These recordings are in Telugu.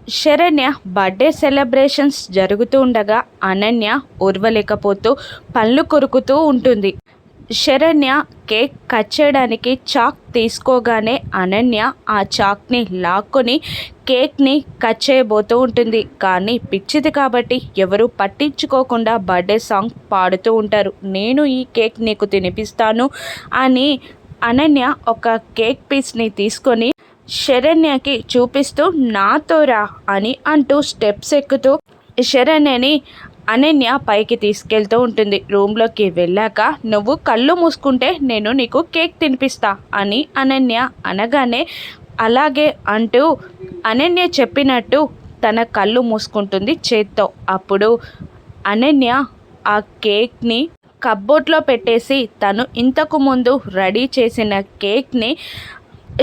శరణ్య బర్త్డే సెలబ్రేషన్స్ జరుగుతూ ఉండగా అనన్య ఓర్వలేకపోతూ పళ్ళు కొరుకుతూ ఉంటుంది. శరణ్య కేక్ కట్ చేయడానికి చాక్ తీసుకోగానే అనన్య ఆ చాక్ని లాక్కొని కేక్ని కట్ చేయబోతూ ఉంటుంది. కానీ పిచ్చిది కాబట్టి ఎవరు పట్టించుకోకుండా బర్త్డే సాంగ్ పాడుతూ ఉంటారు. నేను ఈ కేక్ నీకు తినిపిస్తాను అని అనన్య ఒక కేక్ పీస్ని తీసుకొని శరణ్యకి చూపిస్తూ నాతో రా అని అంటూ స్టెప్స్ ఎక్కుతూ శరణ్యని అనన్య పైకి తీసుకెళ్తూ ఉంటుంది. రూమ్లోకి వెళ్ళాక నువ్వు కళ్ళు మూసుకుంటే నేను నీకు కేక్ తినిపిస్తా అని అనన్య అనగానే అలాగే అంటూ అనన్య చెప్పినట్టు తన కళ్ళు మూసుకుంటుంది చేత్తో. అప్పుడు అనన్య ఆ కేక్ని కప్బోర్డ్లో పెట్టేసి తను ఇంతకు ముందు రెడీ చేసిన కేక్ని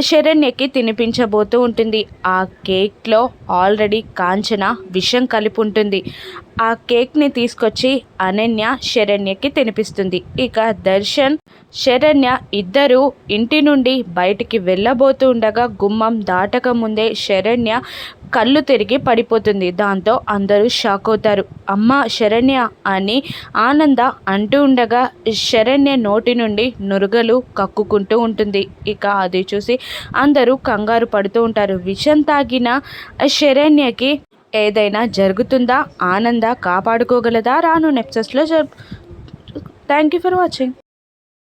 శరణ్యకి తినిపించబోతూ ఉంటుంది. ఆ కేక్లో ఆల్రెడీ కాంచన విషం కలిపి ఉంటుంది. ఆ కేక్ని తీసుకొచ్చి అనన్య శరణ్యకి తినిపిస్తుంది. ఇక దర్శన్ శరణ్య ఇద్దరు ఇంటి నుండి బయటికి వెళ్ళబోతూ ఉండగా గుమ్మం దాటక ముందే శరణ్య కళ్ళు తిరిగి పడిపోతుంది. దాంతో అందరూ షాక్ అవుతారు. అమ్మ శరణ్య అని ఆనంద అంటూ ఉండగా శరణ్య నోటి నుండి నురుగలు కక్కుకుంటూ ఉంటుంది. ఇక అది చూసి అందరూ కంగారు పడుతూ ఉంటారు. విషం తాగిన శరణ్యకి ఏదైనా జరుగుతుందా? ఆనంద కాపాడుకోగలదా? రాను నెప్సెస్లో థ్యాంక్ యూ ఫర్ వాచింగ్.